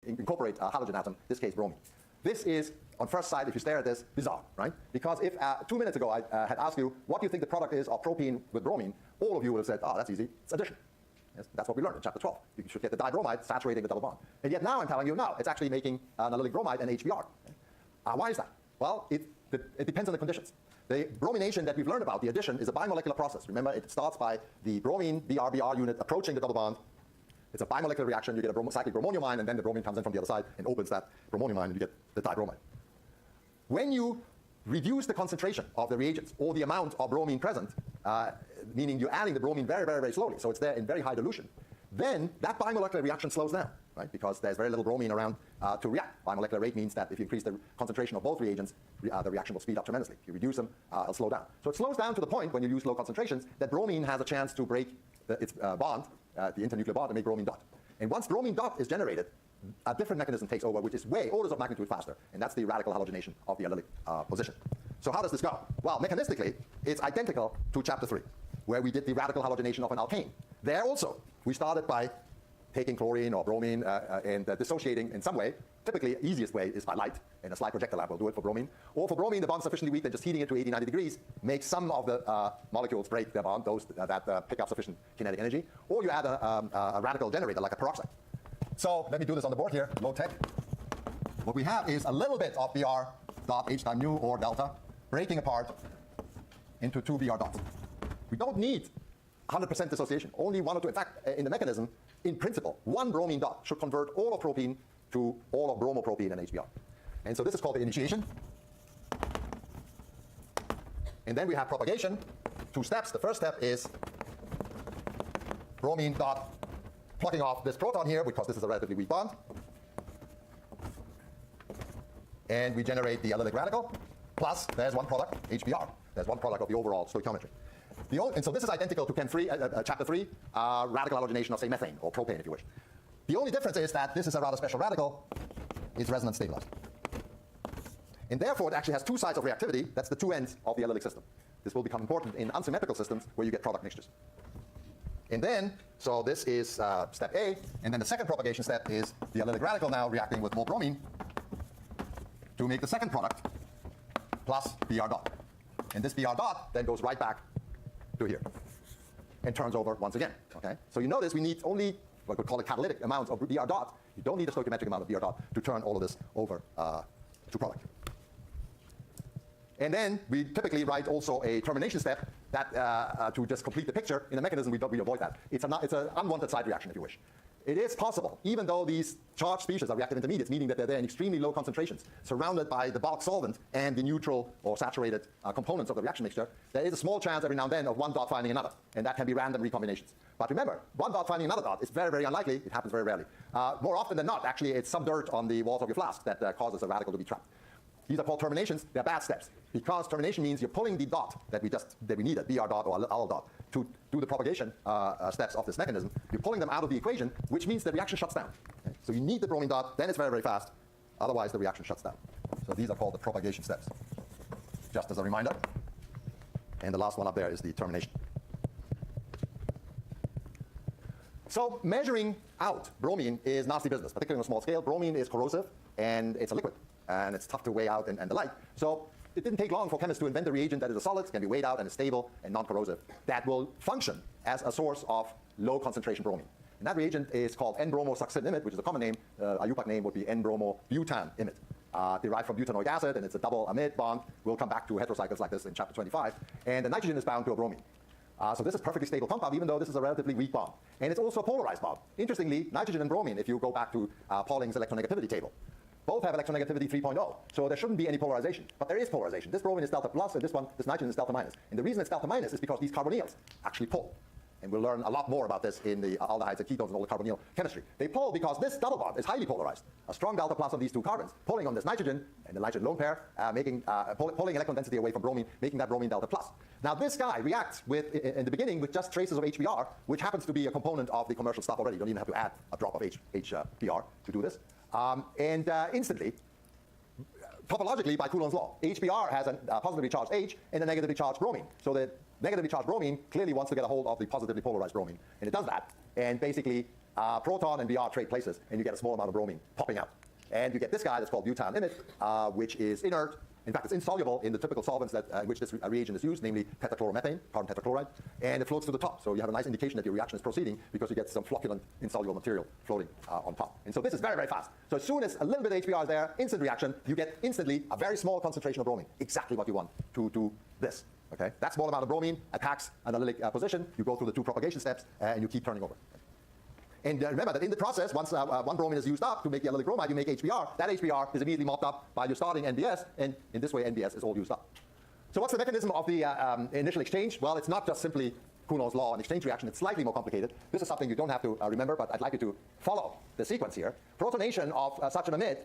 incorporate a halogen atom, in this case bromine. This is, on first sight, if you stare at this, bizarre, right? Because if 2 minutes ago I had asked you, what do you think the product is of propene with bromine, all of you would have said, oh, that's easy, it's addition. Yes, that's what we learned in chapter 12. You should get the dibromide saturating the double bond. And yet now I'm telling you, no, it's actually making an allylic bromide and HBr. Why is that? Well, it depends on the conditions. The bromination that we've learned about, the addition, is a bimolecular process. Remember, it starts by the bromine BR unit approaching the double bond. It's a bimolecular reaction. You get a cyclic bromonium ion, and then the bromine comes in from the other side and opens that bromonium ion, and you get the dibromide. When you reduce the concentration of the reagents or the amount of bromine present, meaning you're adding the bromine very, very, very slowly, so it's there in very high dilution, then that bimolecular reaction slows down, right? Because there's very little bromine around to react. Bimolecular rate means that if you increase the concentration of both reagents, the reaction will speed up tremendously. If you reduce them, it'll slow down. So it slows down to the point when you use low concentrations that bromine has a chance to break its bond, the internuclear bond, and make bromine dot. And once bromine dot is generated, a different mechanism takes over, which is way orders of magnitude faster, and that's the radical halogenation of the allylic position. So how does this go? Well, mechanistically, it's identical to chapter 3, where we did the radical halogenation of an alkane. There also, we started by taking chlorine or bromine and dissociating in some way. Typically, the easiest way is by light, and a slide projector lab will do it for bromine. Or for bromine, the bond's sufficiently weak that just heating it to 80, 90 degrees makes some of the molecules break their bond, those that pick up sufficient kinetic energy. Or you add a radical generator, like a peroxide. So let me do this on the board here, low tech. What we have is a little bit of Br dot H time nu or delta breaking apart into 2 Br dots. We don't need 100% dissociation, only 1 or 2. In fact, in the mechanism, in principle, 1 bromine dot should convert all of propene to all of bromopropene and HBr. And so this is called the initiation. And then we have propagation, 2 steps. The first step is bromine dot plucking off this proton here, because this is a relatively weak bond. And we generate the allylic radical, plus there's one product, HBr. There's one product of the overall stoichiometry. And so this is identical to Chem 3, chapter 3, radical halogenation of, say, methane or propane, if you wish. The only difference is that this is a rather special radical. It's resonance stabilized. And therefore, it actually has 2 sides of reactivity. That's the 2 ends of the allylic system. This will become important in unsymmetrical systems where you get product mixtures. And then, so this is step A, and then the second propagation step is the allylic radical now reacting with more bromine to make the second product plus Br dot. And this Br dot then goes right back to here and turns over once again. Okay? So you notice we need only what we call a catalytic amount of Br dot. You don't need a stoichiometric amount of Br dot to turn all of this over to product. And then we typically write also a termination step that to just complete the picture. In the mechanism, we avoid that. It's an unwanted side reaction, if you wish. It is possible, even though these charged species are reactive intermediates, meaning that they're there in extremely low concentrations, surrounded by the bulk solvent and the neutral or saturated components of the reaction mixture, there is a small chance every now and then of one dot finding another, and that can be random recombinations. But remember, one dot finding another dot is very, very unlikely. It happens very rarely. More often than not, actually, it's some dirt on the walls of your flask that causes a radical to be trapped. These are called terminations. They're bad steps, because termination means you're pulling the dot that we need, a Br dot or al dot, to do the propagation steps of this mechanism. You're pulling them out of the equation, which means the reaction shuts down. Okay? So you need the bromine dot, then it's very, very fast. Otherwise, the reaction shuts down. So these are called the propagation steps, just as a reminder. And the last one up there is the termination. So measuring out bromine is nasty business, particularly on a small scale. Bromine is corrosive, and it's a liquid, and it's tough to weigh out and the like. So it didn't take long for chemists to invent a reagent that is a solid, can be weighed out, and is stable and non-corrosive, that will function as a source of low concentration bromine. And that reagent is called N-bromosuccinimide, which is a common name. IUPAC name would be N-bromobutanimide, derived from butanoic acid, and it's a double amide bond. We'll come back to heterocycles like this in chapter 25. And the nitrogen is bound to a bromine. So this is a perfectly stable compound, even though this is a relatively weak bond. And it's also a polarized bond. Interestingly, nitrogen and bromine, if you go back to Pauling's electronegativity table, both have electronegativity 3.0, so there shouldn't be any polarization. But there is polarization. This bromine is delta plus, and this nitrogen is delta minus. And the reason it's delta minus is because these carbonyls actually pull. And we'll learn a lot more about this in the aldehydes and ketones and all the carbonyl chemistry. They pull because this double bond is highly polarized. A strong delta plus of these 2 carbons pulling on this nitrogen and the nitrogen lone pair, pulling electron density away from bromine, making that bromine delta plus. Now this guy reacts with, in the beginning, with just traces of HBr, which happens to be a component of the commercial stuff already. You don't even have to add a drop of HBr to do this. Instantly, topologically, by Coulomb's law, HBr has a positively charged H and a negatively charged bromine. So the negatively charged bromine clearly wants to get a hold of the positively polarized bromine, and it does that. And basically, proton and Br trade places, and you get a small amount of bromine popping out. And you get this guy that's called butan imide, which is inert. In fact, it's insoluble in the typical solvents that, in which this reagent is used, namely tetrachloromethane, carbon tetrachloride, and it floats to the top. So you have a nice indication that your reaction is proceeding because you get some flocculent insoluble material floating on top. And so this is very, very fast. So as soon as a little bit of HBr is there, instant reaction, you get instantly a very small concentration of bromine, exactly what you want to do this. Okay? That small amount of bromine attacks an allylic position. You go through the 2 propagation steps, and you keep turning over. And remember that in the process, once one bromine is used up to make the allylic bromide, you make HBr. That HBr is immediately mopped up by your starting NBS, and in this way, NBS is all used up. So what's the mechanism of the initial exchange? Well, it's not just simply Coulomb's law and exchange reaction. It's slightly more complicated. This is something you don't have to remember, but I'd like you to follow the sequence here. Protonation of such an amide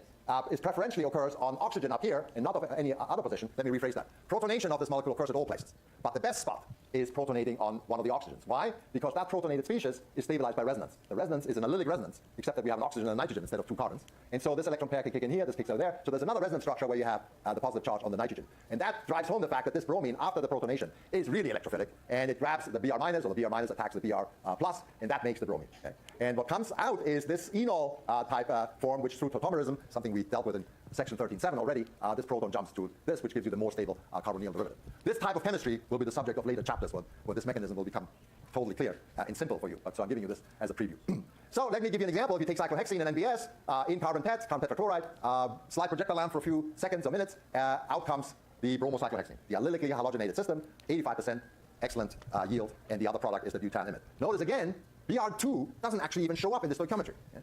is preferentially occurs on oxygen up here and not of any other position. Let me rephrase that. Protonation of this molecule occurs at all places. But the best spot is protonating on one of the oxygens. Why? Because that protonated species is stabilized by resonance. The resonance is an allylic resonance, except that we have an oxygen and a nitrogen instead of 2 carbons. And so this electron pair can kick in here, this kicks out there. So there's another resonance structure where you have the positive charge on the nitrogen. And that drives home the fact that this bromine, after the protonation, is really electrophilic. And it grabs the Br minus, or the Br minus attacks the Br plus, and that makes the bromine. Okay? And what comes out is this enol type form, which through tautomerism, something we dealt with in section 13.7 already, this proton jumps to this, which gives you the more stable carbonyl derivative. This type of chemistry will be the subject of later chapters where this mechanism will become totally clear and simple for you. So I'm giving you this as a preview. So let me give you an example. If you take cyclohexene and NBS in carbon tetrachloride, slide projectile lamp for a few seconds or minutes, out comes the bromocyclohexene, the allylically halogenated system, 85%, excellent yield, and the other product is the butan imide. Notice again, Br2 doesn't actually even show up in the stoichiometry. Yeah?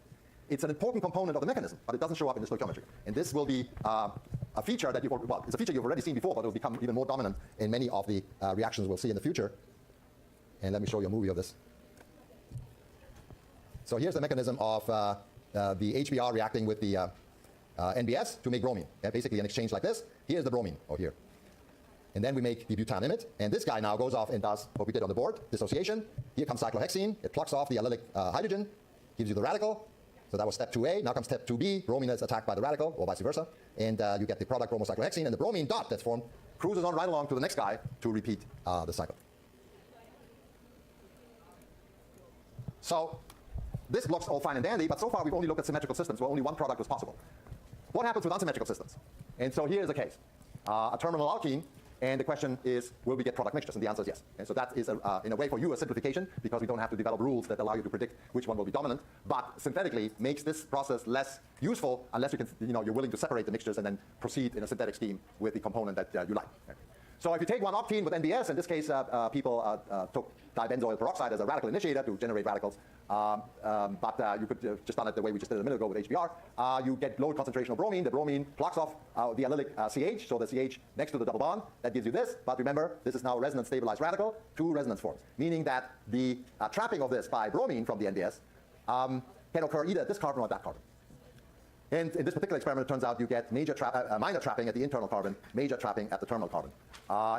It's an important component of the mechanism, but it doesn't show up in the stoichiometry. And this will be a feature that it's a feature you've already seen before, but it will become even more dominant in many of the reactions we'll see in the future. And let me show you a movie of this. So here's the mechanism of the HBr reacting with the NBS to make bromine. Yeah, basically an exchange like this. Here's the bromine, or here. And then we make the butan imide. And this guy now goes off and does what we did on the board, dissociation. Here comes cyclohexene. It plucks off the allylic hydrogen, gives you the radical. So that was step 2A. Now comes step 2B. Bromine is attacked by the radical, or vice versa. And you get the product bromocyclohexene, and the bromine dot that's formed cruises on right along to the next guy to repeat the cycle. So this looks all fine and dandy, but so far we've only looked at symmetrical systems where only one product was possible. What happens with unsymmetrical systems? And so here's the case. A terminal alkene, and the question is, will we get product mixtures? And the answer is yes. And so that is, in a way, for you, a simplification, because we don't have to develop rules that allow you to predict which one will be dominant. But synthetically makes this process less useful unless you can, you're willing to separate the mixtures and then proceed in a synthetic scheme with the component that you like. Okay. So if you take one octene with NBS, in this case, people took dibenzoyl peroxide as a radical initiator to generate radicals. But you could just done it the way we just did a minute ago with HBr. You get low concentration of bromine. The bromine blocks off the allylic CH, so the CH next to the double bond. That gives you this. But remember, this is now a resonance stabilized radical, 2 resonance forms, meaning that the trapping of this by bromine from the NBS can occur either at this carbon or at that carbon. And in this particular experiment, it turns out you get minor trapping at the internal carbon, major trapping at the terminal carbon.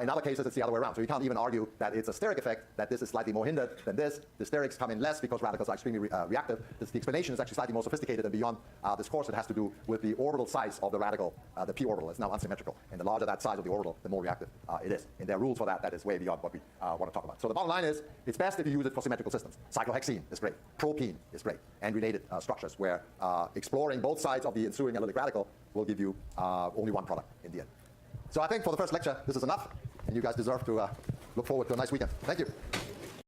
In other cases, it's the other way around. So you can't even argue that it's a steric effect, that this is slightly more hindered than this. The sterics come in less because radicals are extremely reactive. The explanation is actually slightly more sophisticated, and beyond this course, it has to do with the orbital size of the radical, the p orbital. It's now unsymmetrical. And the larger that size of the orbital, the more reactive it is. And there are rules for that is way beyond what we want to talk about. So the bottom line is, it's best if you use it for symmetrical systems. Cyclohexene is great. Propene is great. And related structures where exploring both sides of the ensuing allylic radical will give you only one product in the end. So I think for the first lecture, this is enough, and you guys deserve to look forward to a nice weekend. Thank you.